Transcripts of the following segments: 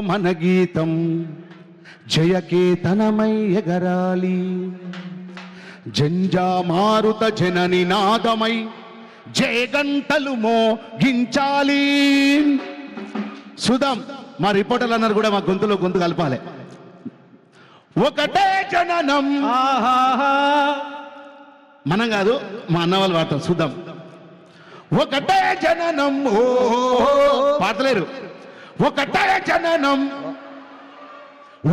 మన గీతం జయకేతనమై ఎగరాలి, జంజామారుత జనని నాదమై జయగంటలు మోగించాలి. సుధం మా రిపోర్టర్లు అన్నారు కూడా మా గొంతులో గొంతు కలపాలి. ఒకటే జననం, మనం కాదు మా అన్న వాళ్ళు పాడతారు. సుధం ఒకటే జననం, ఓ పాడలేరు. ఒకటే జననం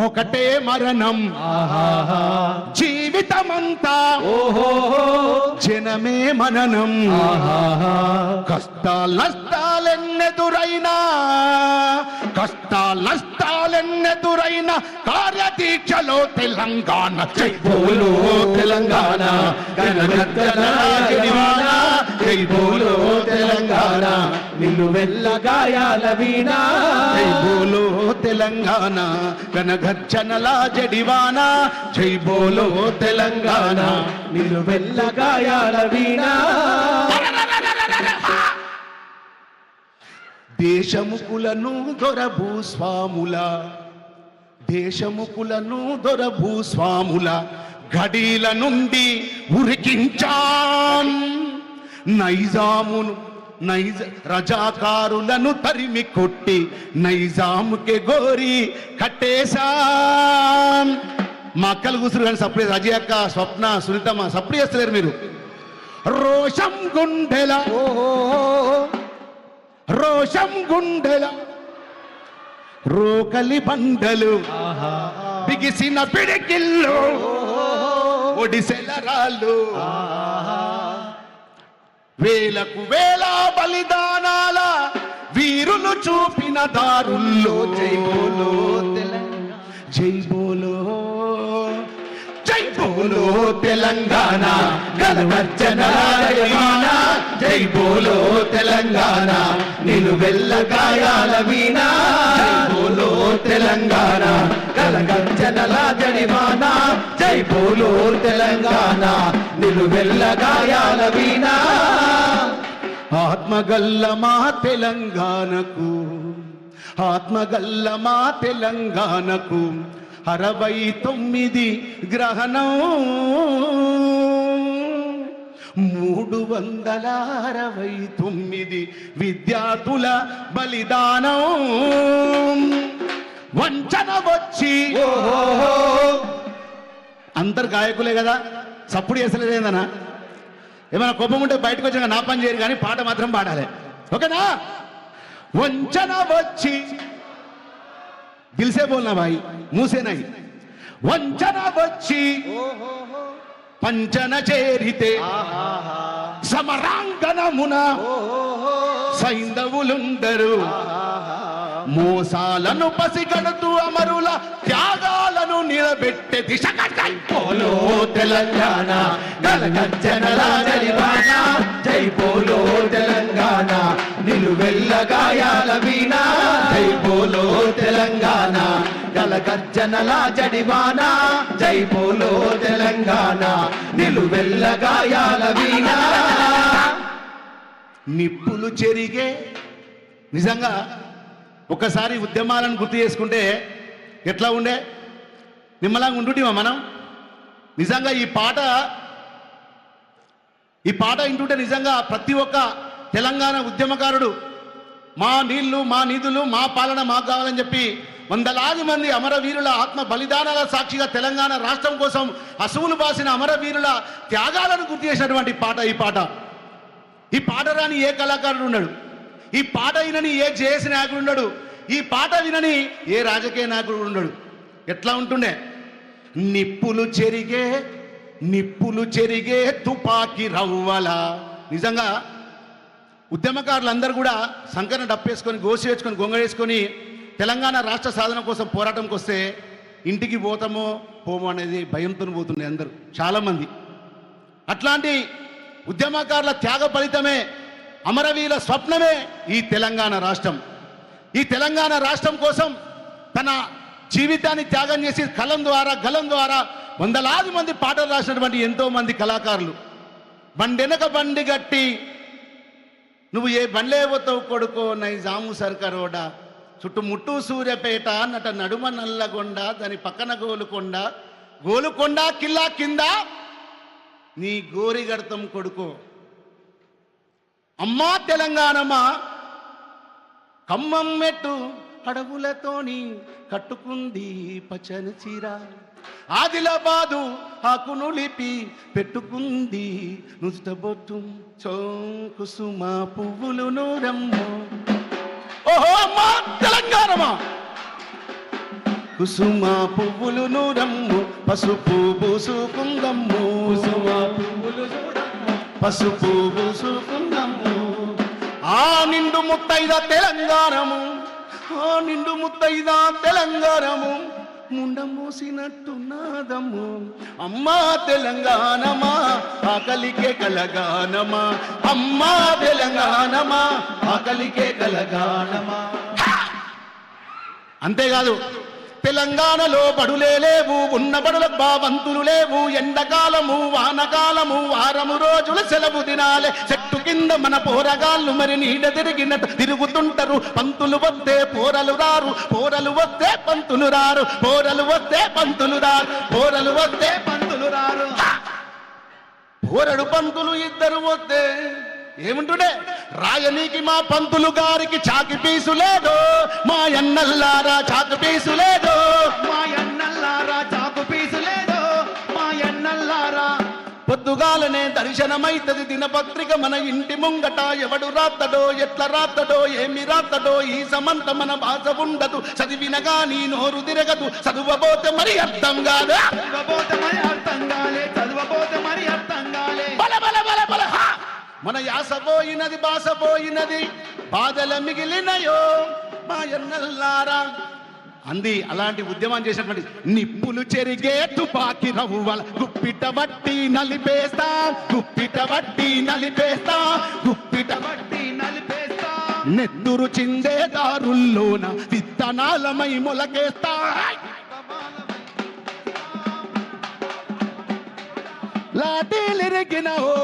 ఒకటే మరణం, జీవితమంతా జనమే మననం. కష్టాలెన్నెదురైనా కష్టాలెన్నెదురైనా కార్యదీక్షలో తెలంగాణ, జై బోలో తెలంగాణ, జై బోలో తెలంగాణ, నిలువెల్ల గాయాల వీణ, జై బోలో తెలంగాణ, గనగర్జనల జడివాన, జై బోలో తెలంగాణ, నిలువెల్ల గాయాల వీణ. దేశముకులను దొరభూస్వాముల, దేశముకులను దొరభూస్వాముల గడీల నుండి ఉరికించాం. నైజామును రజాకారులను తరిమి కొట్టి నైజాముకే గోరి కట్టేశాం. మా అక్కలు కూసురు కానీ సప్లై రజీ అక్క, స్వప్న, సునీతమ్మ సప్లై చేస్తలేరు మీరు. రోషం గుండెల, రోషం గుండెల రోకలి బండలు, బిగిసిన పిడికిళ్ళు, ఒడిసెల రాళ్ళు, వేలకు వేల బలిదానాల వీరులు చూపిన దారుల్లో, జై బోలో తెలంగాణ, జై బోలో, జై బోలో తెలంగాణ, గర్వజనరాయణ, జై బోలో తెలంగాణ, నిలువెల్ల గాయాల వీణ, జై బోలో తెలంగాణ, గర్వజనల జడివాన, జై బోలో తెలంగాణ, నిలువెల్ల గాయాల వీణ. ఆత్మగల్ల మా తెలంగాణకు, ఆత్మగల్ల మా తెలంగాణకు 69 గ్రహణం, 369 విద్యార్థుల బలిదానం. వంచన వచ్చి అందరు గాయకులే కదా, సప్పుడు చేసలేదేందనా? ఏమైనా కోపం ఉంటే బయటకు వచ్చాక నా పని చేయరు కానీ పాట మాత్రం పాడాలి, ఓకేనా? వంచన వచ్చి దిల్సే బోల్నా భాయ్, మూసే నై. వంచన వచ్చి పంచన చేరితే సమరాంగణమున సైంధవులుందరు, మోసాలను పసిగడుతూ అమరుల త్యాగాలను నిలబెట్టే దిశగా జై బోలో తెలంగాణ, గలగజ్జనల జడివాన, జై బోలో తెలంగాణ, నిలువెల్ల గాయాల వీణ, జై బోలో తెలంగాణ, గలగజ్జనల జడివాన, జై బోలో తెలంగాణ, నిలువెల్ల గాయాల వీణ. నిప్పులు చెరిగే, నిజంగా ఒకసారి ఉద్యమాలను గుర్తు చేసుకుంటే ఎట్లా ఉండే, నిమ్మలాగా ఉంటుంటేమా మనం. నిజంగా ఈ పాట వింటుంటే నిజంగా ప్రతి ఒక్క తెలంగాణ ఉద్యమకారుడు మా నీళ్లు, మా నిధులు, మా పాలన మాకు కావాలని చెప్పి వందలాది మంది అమరవీరుల ఆత్మ బలిదానాల సాక్షిగా తెలంగాణ రాష్ట్రం కోసం అసువులు బాసిన అమరవీరుల త్యాగాలను గుర్తు చేసినటువంటి పాట ఈ పాట రాని ఏ కళాకారుడు ఉండడు, ఈ పాట వినని ఏ జేఏసీ నాయకుడు ఉండడు, ఈ పాట వినని ఏ రాజకీయ నాయకుడు ఉండడు. ఎట్లా ఉంటుండే? నిప్పులు చెరిగే తుపాకి రవ్వల. నిజంగా ఉద్యమకారులందరూ కూడా సంకరణ డప్పేసుకొని, గోసి వేసుకొని, గొంగడేసుకొని తెలంగాణ రాష్ట్ర సాధన కోసం పోరాటంకి వస్తే ఇంటికి పోతామో పోమో అనేది భయంతో పోతుండే అందరూ, చాలామంది. అట్లాంటి ఉద్యమకారుల త్యాగ ఫలితమే, అమరవీరుల స్వప్నమే ఈ తెలంగాణ రాష్ట్రం. ఈ తెలంగాణ రాష్ట్రం కోసం తన జీవితాన్ని త్యాగం చేసి కలం ద్వారా వందలాది మంది పాటలు రాసినటువంటి ఎంతో మంది కళాకారులు. బండెనక బండి గట్టి నువ్వు ఏ బండ్లే పోతావు కొడుకో నైజాము సర్కారోడా, చుట్టుముట్టు సూర్యపేట నట నడుమ నల్లగొండ దాని పక్కన గోలుకొండ గోలుకొండ కిల్లా కింద నీ గోరిగడతం కొడుకు అమ్మా తెలంగాణమా ఖమ్మం మెట్టు అడవులతోని కట్టుకుంది పచ్చని చీర ఆదిలాబాదు ఆకును లిపి పెట్టుకుంది నుదుటబొట్టు కుసుమ పువ్వులు నూరమ్ము ఓహో అమ్మా తెలంగాణమా కుసుమ పువ్వులు నూరమ్ము పసుపు పూసుకుందమ్ము కుసుమ పువ్వులు చూడమ్ము పసుపు పూసుకుందమ్ము ఆ నిండు ముత్తైద తెలంగాణము ఆ నిండు ముత్తైద తెలంగాణము ముండ మోసినట్టున్నదమ్ము అమ్మా తెలంగాణమా ఆకలికే కలగానమా అమ్మా తెలంగాణమా ఆకలికే కలగానమా అంతేకాదు తెలంగాణలో బడులే లేవు ఉన్న బడులకు బావంతులు లేవు ఎండకాలము వానకాలము వారము రోజుల సెలవు దినాలే చెట్టు కింద మన పోరగాళ్ళు మరి నీడ తిరిగినట్టు తిరుగుతుంటారు పంతులు వస్తే పోరలు రారు పోరలు వస్తే పంతులు రారు పోరలు వస్తే పంతులు రారు పోరలు వస్తే పంతులు రారు పోరడు పంతులు ఇద్దరు వస్తే ఏముంటుండే రాయనీకి మా పంతులు గారికి చాకి పీసు లేదు మా ఎన్నల్లారా చాకు పీసు లేదు మా ఎన్నల్లారా చాకు పీసు లేదు మా ఎన్నల్లారా పొద్దుగాలనే దర్శనమైతది దినపత్రిక మన ఇంటి ముంగట ఎవడు రాత్తడో ఎట్లా రాత్తడో ఏమి రాత్తడో ఈ సమంత మన భాష ఉండదు చదివినగా నీ నోరు తిరగదు చదువబోతే మరి అర్థం కాదు చదువబోతే మరి అర్థం కాలే చదువబోతే మరి అర్థం కాలే బల బల బల బల హా! మన యాస పోయినది భాష పోయినది బాధల మిగిలినయో మా ఎన్నల్లారా అంది అలాంటి ఉద్యమం చేసినటువంటి నిప్పులు చెరిగే తుపాకి రవ్వల గుప్పిట బట్టి నలిపేస్తా గుప్పిట బట్టి నలిపేస్తా గుప్పిట బట్టి నలిపేస్తా నెత్తురు చిందే దారుల్లోన విత్తనాలమై మొలకేస్తా లాఠీలిరిగిన ఓ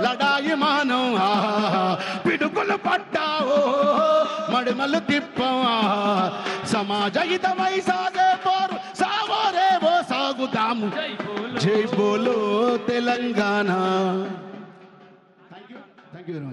లడాయి మానం పిడుగులు పడ్డావో మడిమలు తిప్పవా సమాజ హితమై సాగే పోరు సావోరేవో సాగుదాము జై బోలో Telangana thank you very much